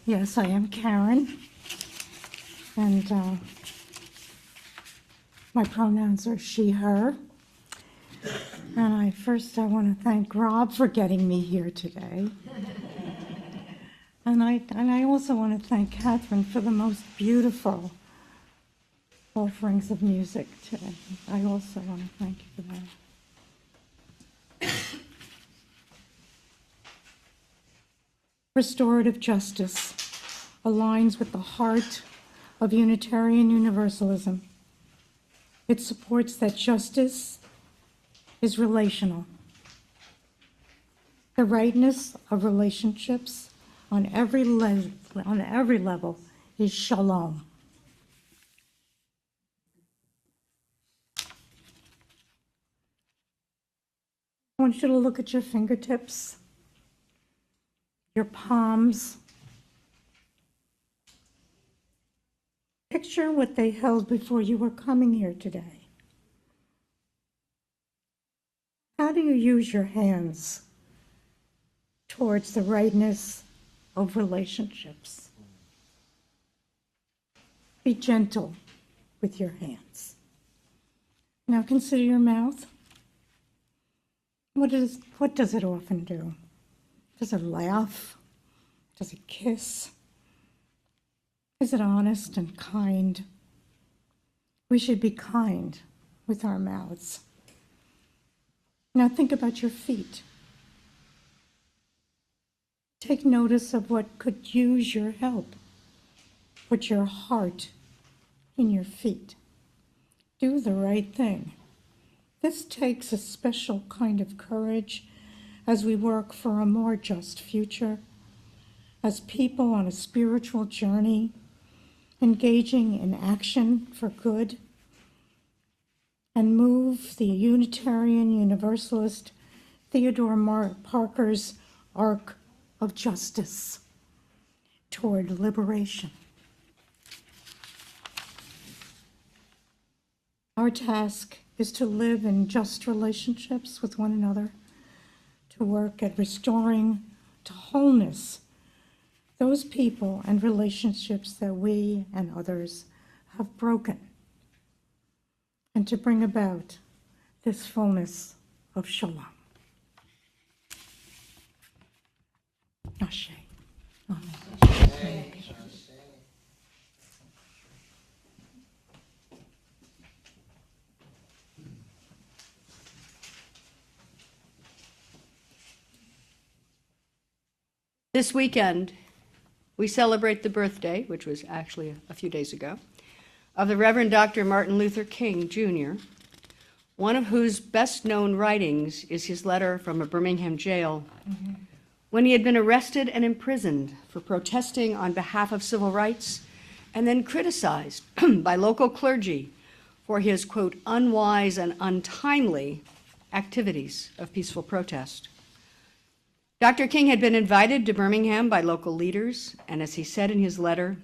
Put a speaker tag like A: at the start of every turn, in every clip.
A: Yes, I am Karen, and my pronouns are she, her. And I want to thank Rob for getting me here today. And I also want to thank Catherine for the most beautiful offerings of music today. I also want to thank you for that. Restorative justice aligns with the heart of Unitarian Universalism. It supports that justice is relational. The rightness of relationships on every level is shalom. I want you to look at your fingertips, your palms. Picture what they held before you were coming here today. How do you use your hands towards the rightness of relationships? Be gentle with your hands. Now consider your mouth. What does it often do? Does it laugh? Does it kiss? Is it honest and kind? We should be kind with our mouths. Now think about your feet. Take notice of what could use your help. Put your heart in your feet. Do the right thing. This takes a special kind of courage as we work for a more just future, as people on a spiritual journey, engaging in action for good, and move the Unitarian Universalist Theodore Parker's arc of justice toward liberation. Our task is to live in just relationships with one another, to work at restoring to wholeness those people and relationships that we and others have broken, and to bring about this fullness of shalom. Ashe. Amen.
B: This weekend, we celebrate the birthday, which was actually a few days ago, of the Reverend Dr. Martin Luther King, Jr., one of whose best-known writings is his letter from a Birmingham jail when he had been arrested and imprisoned for protesting on behalf of civil rights and then criticized by local clergy for his, quote, unwise and untimely activities of peaceful protest. Dr. King had been invited to Birmingham by local leaders, and as he said in his letter,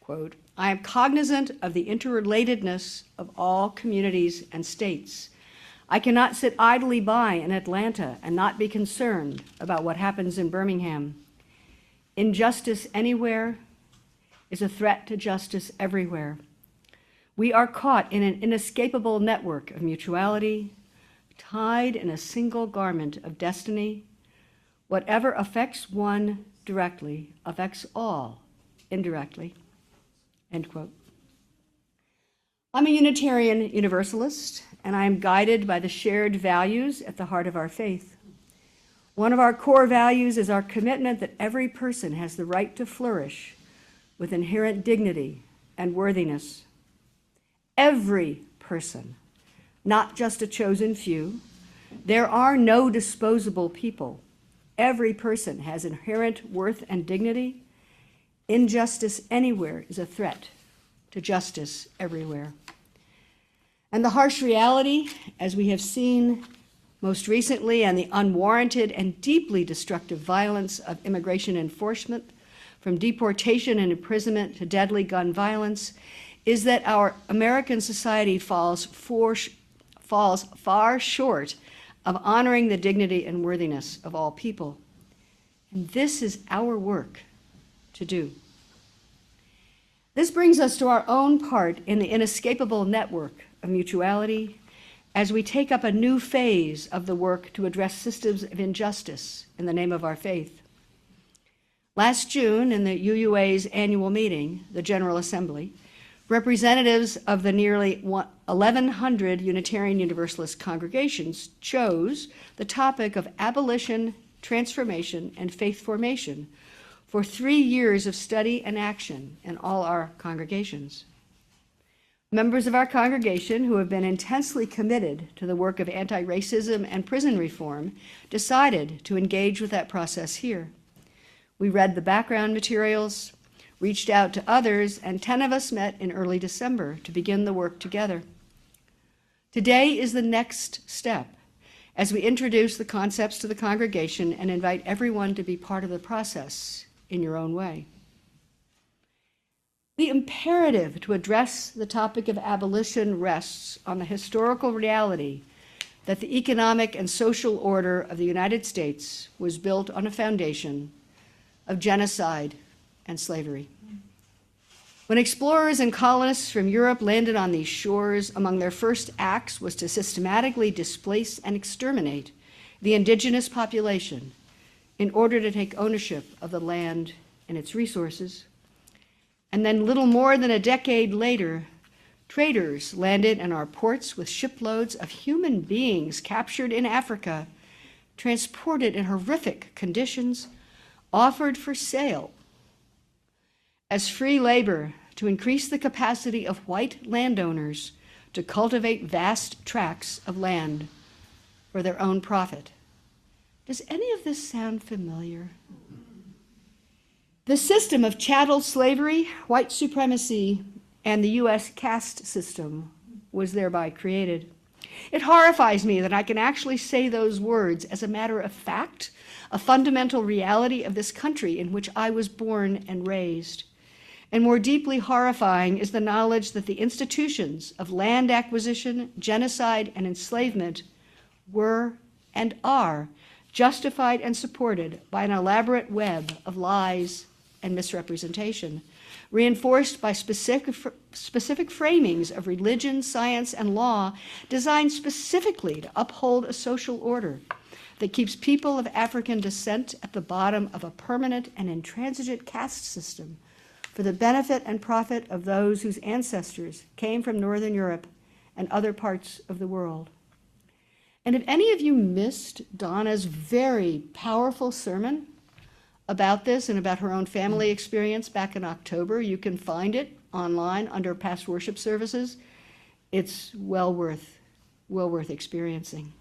B: quote, I am cognizant of the interrelatedness of all communities and states. I cannot sit idly by in Atlanta and not be concerned about what happens in Birmingham. Injustice anywhere is a threat to justice everywhere. We are caught in an inescapable network of mutuality, tied in a single garment of destiny. Whatever affects one directly affects all indirectly, end quote. I'm a Unitarian Universalist, and I am guided by the shared values at the heart of our faith. One of our core values is our commitment that every person has the right to flourish with inherent dignity and worthiness. Every person, not just a chosen few. There are no disposable people. Every person has inherent worth and dignity. Injustice anywhere is a threat to justice everywhere. And the harsh reality, as we have seen most recently, and the unwarranted and deeply destructive violence of immigration enforcement, from deportation and imprisonment to deadly gun violence, is that our American society falls far short of honoring the dignity and worthiness of all people. And this is our work to do. This brings us to our own part in the inescapable network of mutuality as we take up a new phase of the work to address systems of injustice in the name of our faith. Last June, in the UUA's annual meeting, the General Assembly, representatives of the nearly 1,100 Unitarian Universalist congregations chose the topic of abolition, transformation, and faith formation for 3 years of study and action in all our congregations. Members of our congregation who have been intensely committed to the work of anti-racism and prison reform decided to engage with that process here. We read the background materials, reached out to others, and 10 of us met in early December to begin the work together. Today is the next step as we introduce the concepts to the congregation and invite everyone to be part of the process in your own way. The imperative to address the topic of abolition rests on the historical reality that the economic and social order of the United States was built on a foundation of genocide and slavery. When explorers and colonists from Europe landed on these shores, among their first acts was to systematically displace and exterminate the indigenous population in order to take ownership of the land and its resources. And then little more than a decade later, traders landed in our ports with shiploads of human beings captured in Africa, transported in horrific conditions, offered for sale as free labor to increase the capacity of white landowners to cultivate vast tracts of land for their own profit. Does any of this sound familiar? The system of chattel slavery, white supremacy, and the U.S. caste system was thereby created. It horrifies me that I can actually say those words as a matter of fact, a fundamental reality of this country in which I was born and raised. And more deeply horrifying is the knowledge that the institutions of land acquisition, genocide, and enslavement were and are justified and supported by an elaborate web of lies and misrepresentation, reinforced by specific framings of religion, science, and law designed specifically to uphold a social order that keeps people of African descent at the bottom of a permanent and intransigent caste system for the benefit and profit of those whose ancestors came from Northern Europe and other parts of the world. And if any of you missed Donna's very powerful sermon about this and about her own family experience back in October, you can find it online under past worship services. It's well worth experiencing.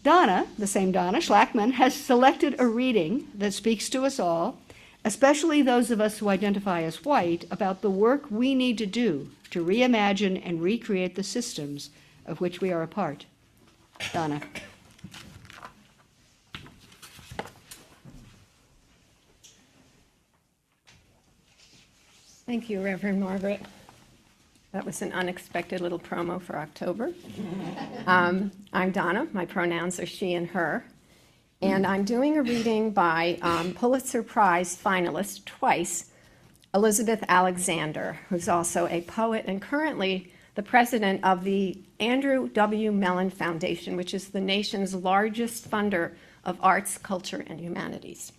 B: Donna, the same Donna Schlachman, has selected a reading that speaks to us all, especially those of us who identify as white, about the work we need to do to reimagine and recreate the systems of which we are a part. Donna.
C: Thank you, Reverend Margret. That was an unexpected little promo for October. I'm Donna. My pronouns are she and her. And I'm doing a reading by Pulitzer Prize finalist twice, Elizabeth Alexander, who's also a poet and currently the president of the Andrew W. Mellon Foundation, which is the nation's largest funder of arts, culture, and humanities.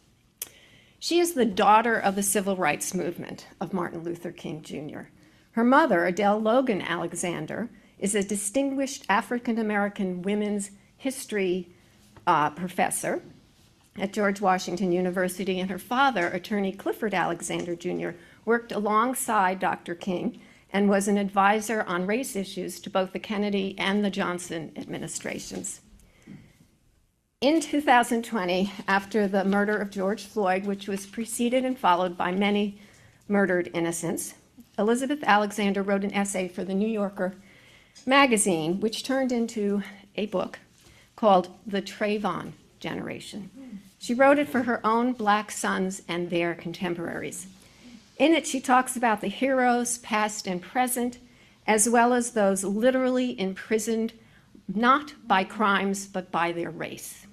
C: She is the daughter of the civil rights movement of Martin Luther King, Jr. Her mother, Adele Logan Alexander, is a distinguished African-American women's history professor at George Washington University, and her father, attorney Clifford Alexander, Jr., worked alongside Dr. King and was an advisor on race issues to both the Kennedy and the Johnson administrations. In 2020, after the murder of George Floyd, which was preceded and followed by many murdered innocents, Elizabeth Alexander wrote an essay for the New Yorker magazine, which turned into a book called The Trayvon Generation. She wrote it for her own Black sons and their contemporaries. In it, she talks about the heroes, past and present, as well as those literally imprisoned, not by crimes, but by their race.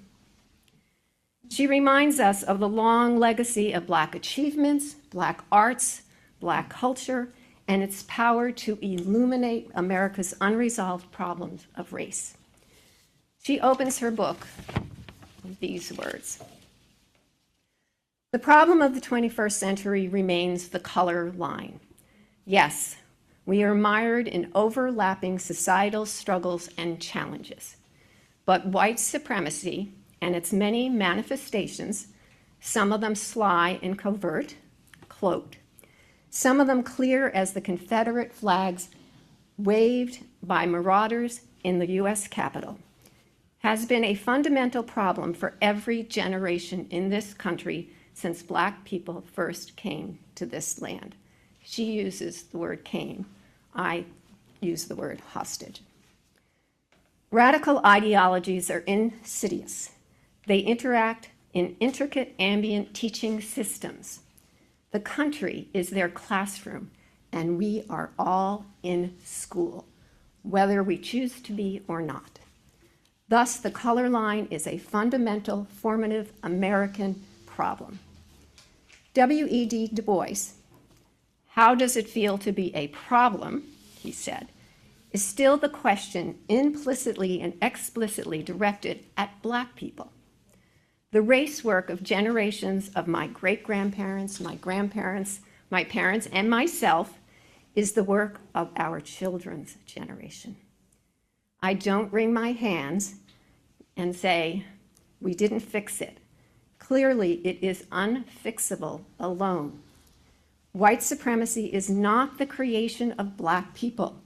C: She reminds us of the long legacy of Black achievements, Black arts, Black culture, and its power to illuminate America's unresolved problems of race. She opens her book with these words. The problem of the 21st century remains the color line. Yes, we are mired in overlapping societal struggles and challenges, but white supremacy and its many manifestations, some of them sly and covert, cloaked, some of them clear as the Confederate flags waved by marauders in the US Capitol, has been a fundamental problem for every generation in this country since Black people first came to this land. She uses the word came. I use the word hostage. Radical ideologies are insidious. They interact in intricate ambient teaching systems. The country is their classroom, and we are all in school, whether we choose to be or not. Thus, the color line is a fundamental, formative American problem. W.E.B. Du Bois, how does it feel to be a problem, he said, is still the question implicitly and explicitly directed at Black people. The race work of generations of my great-grandparents, my grandparents, my parents, and myself is the work of our children's generation. I don't wring my hands and say, we didn't fix it. Clearly, it is unfixable alone. White supremacy is not the creation of Black people.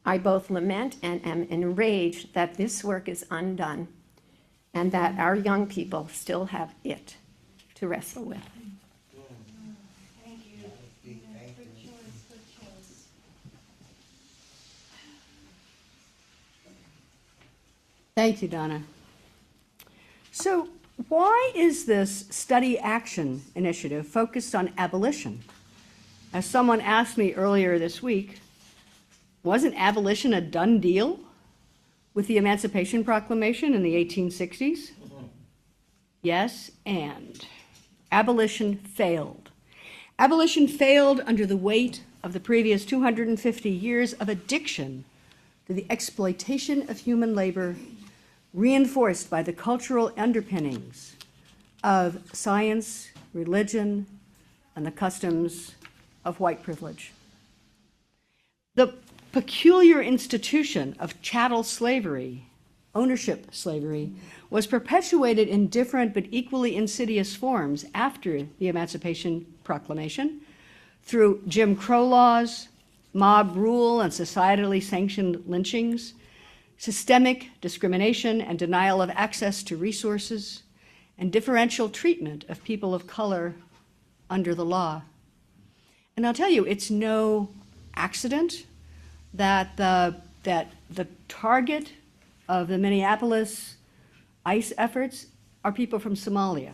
C: I both lament and am enraged that this work is undone and that our young people still have it to wrestle with.
D: Thank you. Good choice.
B: Thank you, Donna. So why is this study action initiative focused on abolition? As someone asked me earlier this week, wasn't abolition a done deal with the Emancipation Proclamation in the 1860s? Yes, and abolition failed. Abolition failed under the weight of the previous 250 years of addiction to the exploitation of human labor, reinforced by the cultural underpinnings of science, religion, and the customs of white privilege. The peculiar institution of chattel slavery, ownership slavery, was perpetuated in different but equally insidious forms after the Emancipation Proclamation through Jim Crow laws, mob rule and societally sanctioned lynchings, systemic discrimination and denial of access to resources, and differential treatment of people of color under the law. And I'll tell you, it's no accident that the target of the Minneapolis ICE efforts are people from Somalia.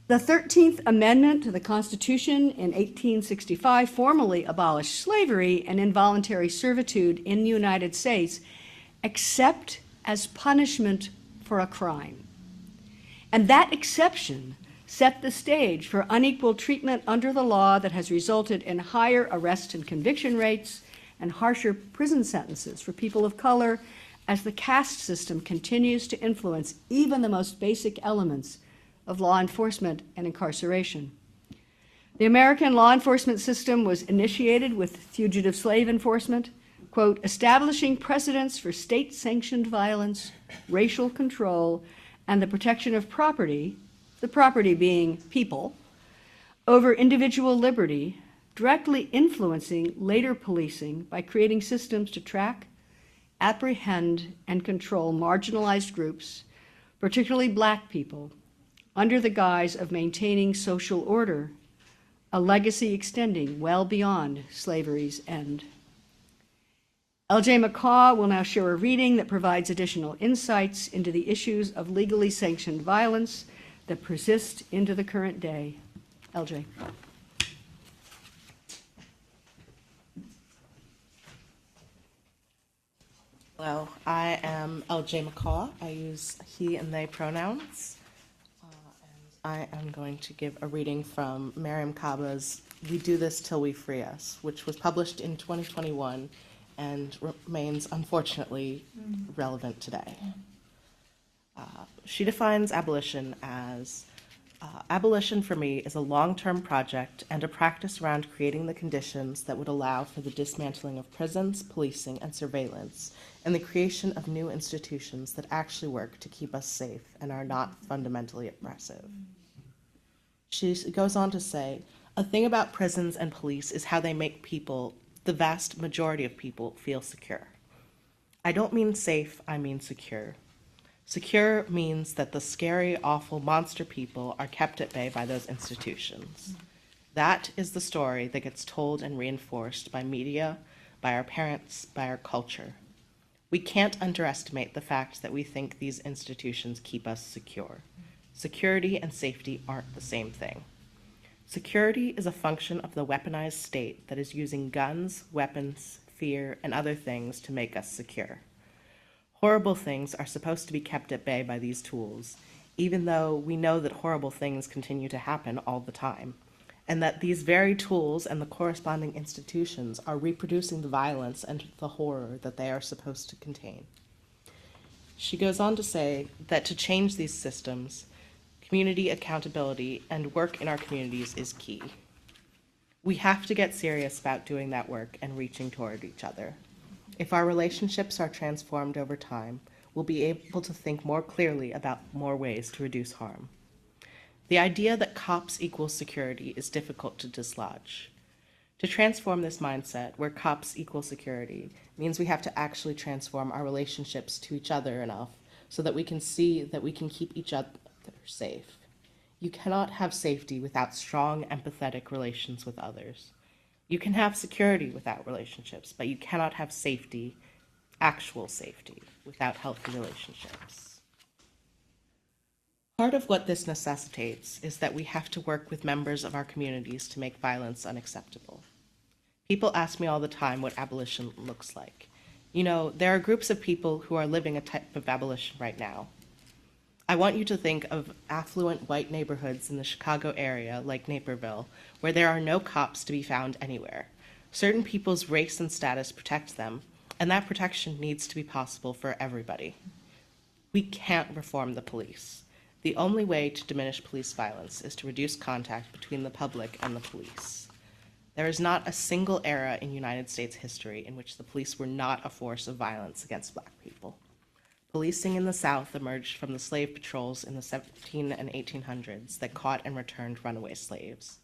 B: The 13th Amendment to the Constitution in 1865 formally abolished slavery and involuntary servitude in the United States, except as punishment for a crime. And that exception set the stage for unequal treatment under the law that has resulted in higher arrest and conviction rates and harsher prison sentences for people of color as the caste system continues to influence even the most basic elements of law enforcement and incarceration. The American law enforcement system was initiated with fugitive slave enforcement, quote, establishing precedents for state-sanctioned violence, racial control, and the protection of property, the property being people, over individual liberty, directly influencing later policing by creating systems to track, apprehend, and control marginalized groups, particularly Black people, under the guise of maintaining social order, a legacy extending well beyond slavery's end. L.J. McCaw will now share a reading that provides additional insights into the issues of legally sanctioned violence that persist into the current day. L.J.
E: Hello, I am LJ McCaw. I use he and they pronouns. And I am going to give a reading from Mariam Kaba's We Do This Till We Free Us, which was published in 2021 and remains, unfortunately, relevant today. She defines abolition as abolition for me is a long-term project and a practice around creating the conditions that would allow for the dismantling of prisons, policing, and surveillance, and the creation of new institutions that actually work to keep us safe and are not fundamentally oppressive. She goes on to say, a thing about prisons and police is how they make people, the vast majority of people, feel secure. I don't mean safe, I mean secure. Secure means that the scary, awful monster people are kept at bay by those institutions. That is the story that gets told and reinforced by media, by our parents, by our culture. We can't underestimate the fact that we think these institutions keep us secure. Security and safety aren't the same thing. Security is a function of the weaponized state that is using guns, weapons, fear, and other things to make us secure. Horrible things are supposed to be kept at bay by these tools, even though we know that horrible things continue to happen all the time, and that these very tools and the corresponding institutions are reproducing the violence and the horror that they are supposed to contain. She goes on to say that to change these systems, community accountability and work in our communities is key. We have to get serious about doing that work and reaching toward each other. If our relationships are transformed over time, we'll be able to think more clearly about more ways to reduce harm. The idea that cops equals security is difficult to dislodge. To transform this mindset, where cops equal security, means we have to actually transform our relationships to each other enough so that we can see that we can keep each other safe. You cannot have safety without strong, empathetic relations with others. You can have security without relationships, but you cannot have safety, actual safety, without healthy relationships. Part of what this necessitates is that we have to work with members of our communities to make violence unacceptable. People ask me all the time what abolition looks like. You know, there are groups of people who are living a type of abolition right now. I want you to think of affluent white neighborhoods in the Chicago area, like Naperville, where there are no cops to be found anywhere. Certain people's race and status protect them, and that protection needs to be possible for everybody. We can't reform the police. The only way to diminish police violence is to reduce contact between the public and the police. There is not a single era in United States history in which the police were not a force of violence against Black people. Policing in the South emerged from the slave patrols in the 1700s and 1800s that caught and returned runaway slaves.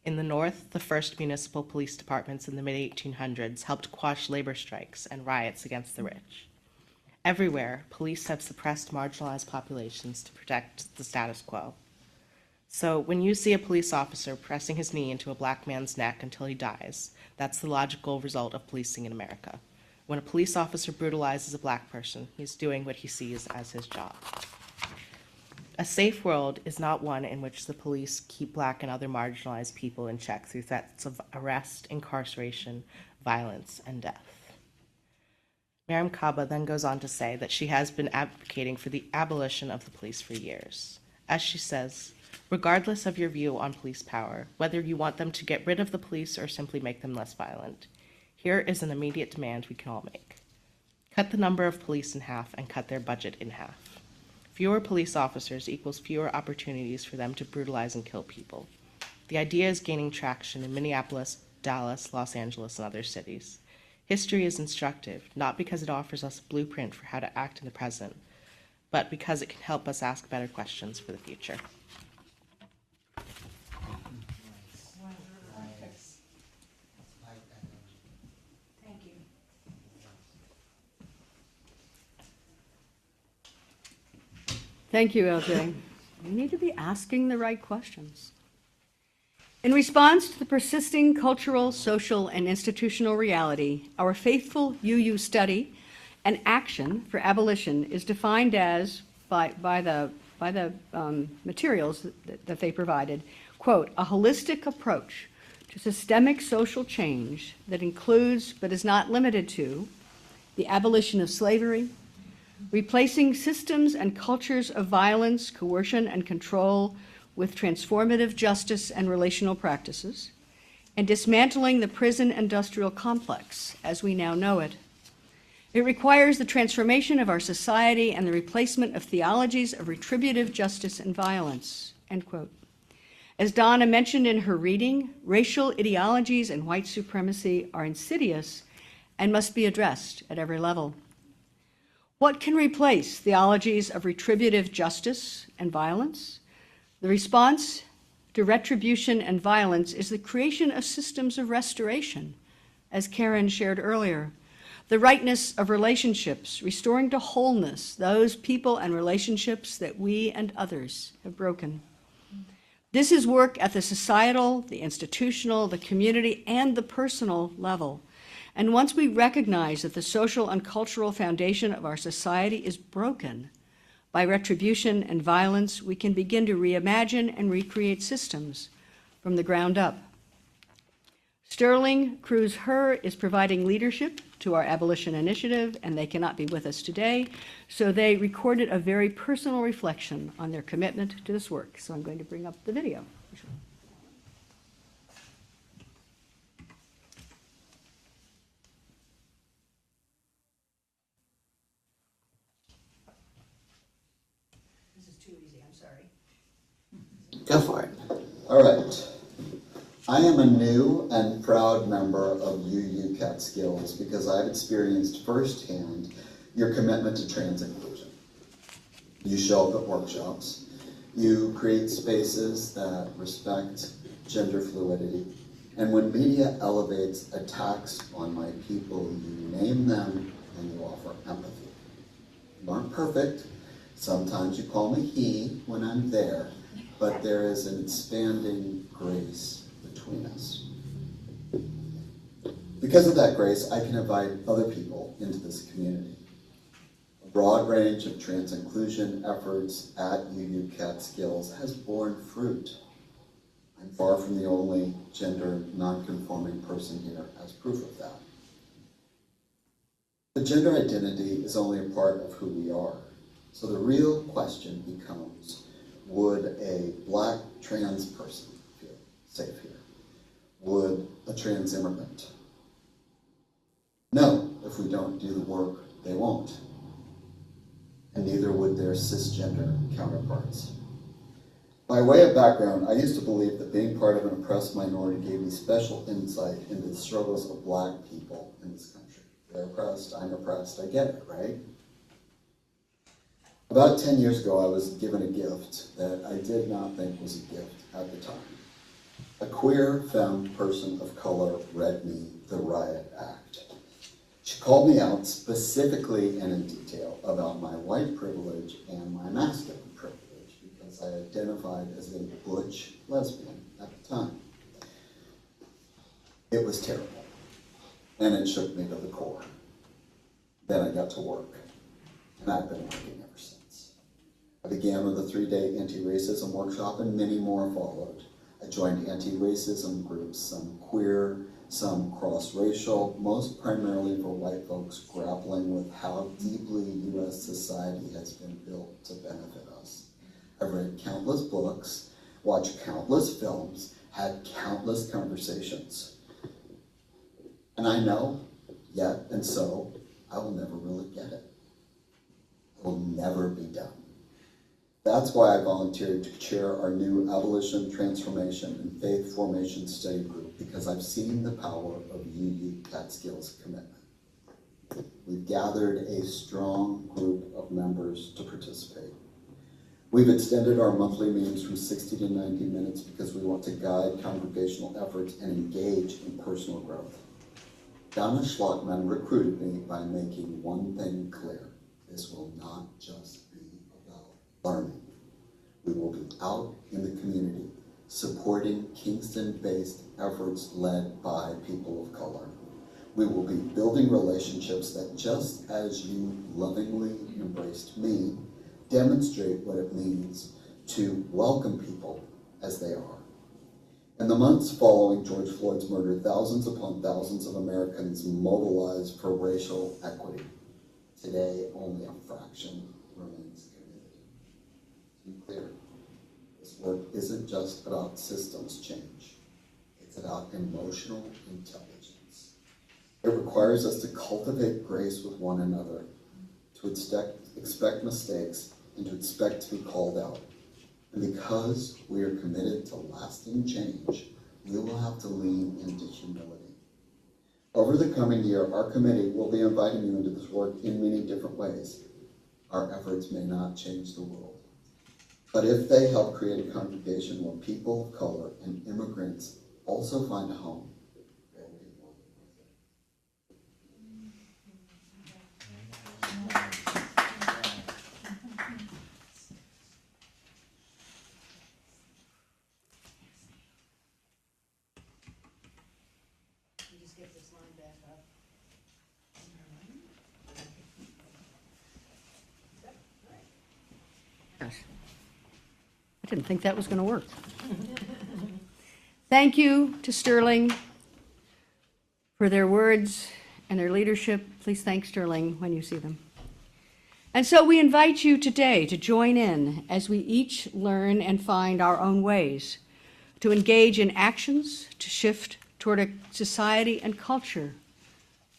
E: In the North, the first municipal police departments in the mid-1800s helped quash labor strikes and riots against the rich. Everywhere, police have suppressed marginalized populations to protect the status quo. So when you see a police officer pressing his knee into a Black man's neck until he dies, that's the logical result of policing in America. When a police officer brutalizes a Black person, he's doing what he sees as his job. A safe world is not one in which the police keep Black and other marginalized people in check through threats of arrest, incarceration, violence, and death. Mariam Kaba then goes on to say that she has been advocating for the abolition of the police for years. As she says, regardless of your view on police power, whether you want them to get rid of the police or simply make them less violent, here is an immediate demand we can all make. Cut the number of police in half and cut their budget in half. Fewer police officers equals fewer opportunities for them to brutalize and kill people. The idea is gaining traction in Minneapolis, Dallas, Los Angeles, and other cities. History is instructive, not because it offers us a blueprint for how to act in the present, but because it can help us ask better questions for the future.
D: Thank you.
B: Thank you, LJ. We need to be asking the right questions. In response to the persisting cultural, social, and institutional reality, our faithful UU study and action for abolition is defined as, by the materials that they provided, quote, a holistic approach to systemic social change that includes, but is not limited to, the abolition of slavery, replacing systems and cultures of violence, coercion, and control with transformative justice and relational practices, and dismantling the prison industrial complex as we now know it. It requires the transformation of our society and the replacement of theologies of retributive justice and violence, end quote. As Donna mentioned in her reading, racial ideologies and white supremacy are insidious and must be addressed at every level. What can replace theologies of retributive justice and violence? The response to retribution and violence is the creation of systems of restoration, as Karen shared earlier. The rightness of relationships, restoring to wholeness those people and relationships that we and others have broken. This is work at the societal, the institutional, the community, and the personal level. And once we recognize that the social and cultural foundation of our society is broken by retribution and violence, we can begin to reimagine and recreate systems from the ground up. Sterling Cruz-Herr is providing leadership to our abolition initiative, and they cannot be with us today, so they recorded a very personal reflection on their commitment to this work. So I'm going to bring up the video. This is too easy, I'm sorry.
F: Go for it. All right. I am a new and proud member of UU Catskills because I've experienced firsthand your commitment to trans inclusion. You show up at workshops, you create spaces that respect gender fluidity, and when media elevates attacks on my people, you name them and you offer empathy. You aren't perfect. Sometimes you call me he when I'm there, but there is an expanding grace between us. Because of that grace, I can invite other people into this community. A broad range of trans inclusion efforts at UU Catskills has borne fruit. I'm far from the only gender non-conforming person here as proof of that. The gender identity is only a part of who we are. So the real question becomes, would a Black trans person feel safe here? Would a trans immigrant? No, if we don't do the work, they won't. And neither would their cisgender counterparts. By way of background, I used to believe that being part of an oppressed minority gave me special insight into the struggles of Black people in this country. They're oppressed, I'm oppressed, I get it, right? About 10 years ago, I was given a gift that I did not think was a gift at the time. A queer femme person of color read me the Riot Act. She called me out specifically and in detail about my white privilege and my masculine privilege because I identified as a butch lesbian at the time. It was terrible, and it shook me to the core. Then I got to work, and I've been working ever since. I began with a 3-day anti-racism workshop, and many more followed. I joined anti-racism groups, some queer, some cross-racial, most primarily for white folks grappling with how deeply U.S. society has been built to benefit us. I've read countless books, watched countless films, had countless conversations. And I know, yet and so, I will never really get it. It will never be done. That's why I volunteered to chair our new Abolition, Transformation, and Faith Formation Study Group, because I've seen the power of UU Catskills commitment. We've gathered a strong group of members to participate. We've extended our monthly meetings from 60 to 90 minutes because we want to guide congregational efforts and engage in personal growth. Donna Schlachman recruited me by making one thing clear. This will not just be about learning. We will be out in the community supporting Kingston-based efforts led by people of color. We will be building relationships that, just as you lovingly embraced me, demonstrate what it means to welcome people as they are. In the months following George Floyd's murder, thousands upon thousands of Americans mobilized for racial equity. Today, only a fraction remains committed. To be clear, this work isn't just about systems change. It's about emotional intelligence. It requires us to cultivate grace with one another, to expect mistakes, and to expect to be called out. And because we are committed to lasting change, we will have to lean into humility. Over the coming year, our committee will be inviting you into this work in many different ways. Our efforts may not change the world, but if they help create a congregation where people of color and immigrants also find a home, they'll be more than worth it.
B: Just get this line back up. I didn't think that was going to work. Thank you to Sterling for their words and their leadership. Please thank Sterling when you see them. And so we invite you today to join in as we each learn and find our own ways to engage in actions to shift toward a society and culture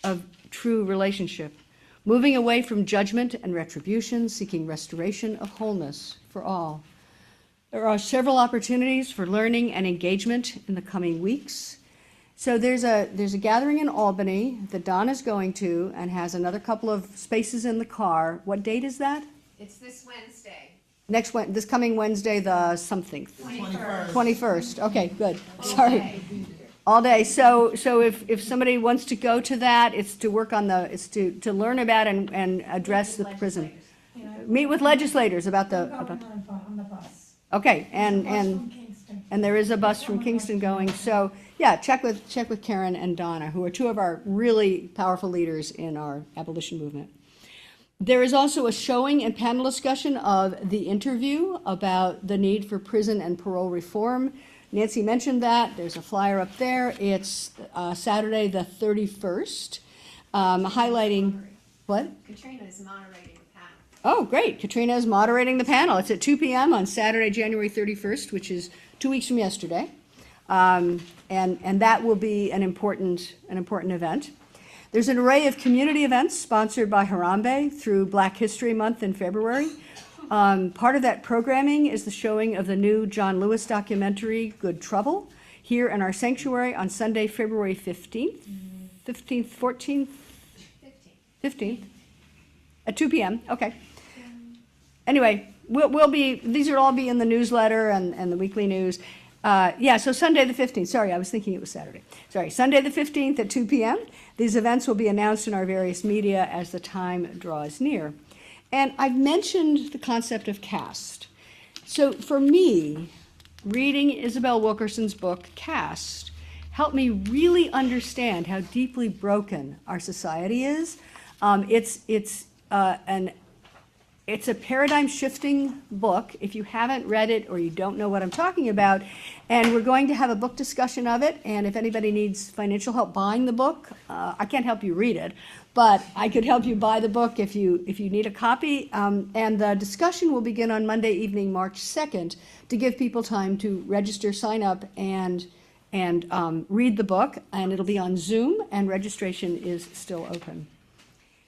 B: of true relationship, moving away from judgment and retribution, seeking restoration of wholeness for all. There are several opportunities for learning and engagement in the coming weeks. So there's a gathering in Albany that Donna's going to and has another couple of spaces in the car. What date is that?
C: It's this Wednesday.
B: This coming Wednesday, the something.
C: 21st.
B: 21st. Okay, good. Sorry. All day. So if somebody wants to go to that, it's to work on to learn about and address the prison. Meet with legislators about the.
A: On the bus.
B: Okay, and
A: From Kingston.
B: and there is a bus from Kingston going. So yeah, check with Karen and Donna, who are two of our really powerful leaders in our abolition movement. There is also a showing and panel discussion of the interview about the need for prison and parole reform. Nancy mentioned that. There's a flyer up there. It's Saturday the 31st, highlighting what?
C: Katrina is moderating the panel.
B: Oh, great. Katrina is moderating the panel. It's at 2 p.m. on Saturday, January 31st, which is 2 weeks from yesterday. And that will be an important event. There's an array of community events sponsored by Harambe through Black History Month in February. Part of that programming is the showing of the new John Lewis documentary, Good Trouble, here in our sanctuary on Sunday, February 15th, 14th? 15th. At 2 p.m., okay. Anyway, these will all be in the newsletter and the weekly news. So Sunday the 15th, sorry, I was thinking it was Saturday. Sorry, Sunday the 15th at 2 p.m. These events will be announced in our various media as the time draws near. And I've mentioned the concept of caste. So for me, reading Isabel Wilkerson's book, Caste, helped me really understand how deeply broken our society is. It's a paradigm-shifting book if you haven't read it or you don't know what I'm talking about. And we're going to have a book discussion of it. And if anybody needs financial help buying the book, I can't help you read it, but I could help you buy the book if you need a copy. And the discussion will begin on Monday evening, March 2nd, to give people time to register, sign up, and read the book. And it'll be on Zoom, and registration is still open.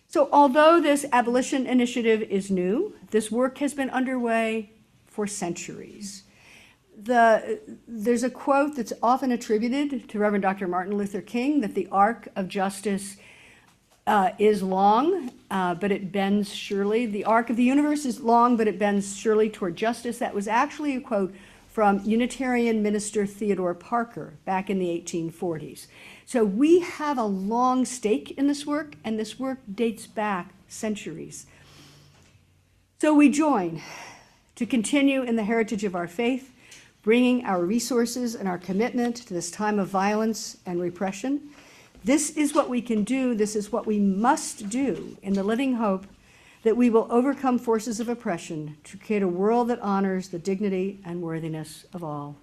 B: So although this abolition initiative is new, this work has been underway for centuries. There's a quote that's often attributed to Reverend Dr. Martin Luther King, that the arc of justice is long, but it bends surely. The arc of the universe is long, but it bends surely toward justice. That was actually a quote from Unitarian minister Theodore Parker back in the 1840s. So we have a long stake in this work, and this work dates back centuries. So we join to continue in the heritage of our faith, bringing our resources and our commitment to this time of violence and repression. This is what we can do, this is what we must do in the living hope that we will overcome forces of oppression to create a world that honors the dignity and worthiness of all.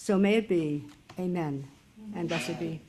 B: So may it be. Amen. And blessed be.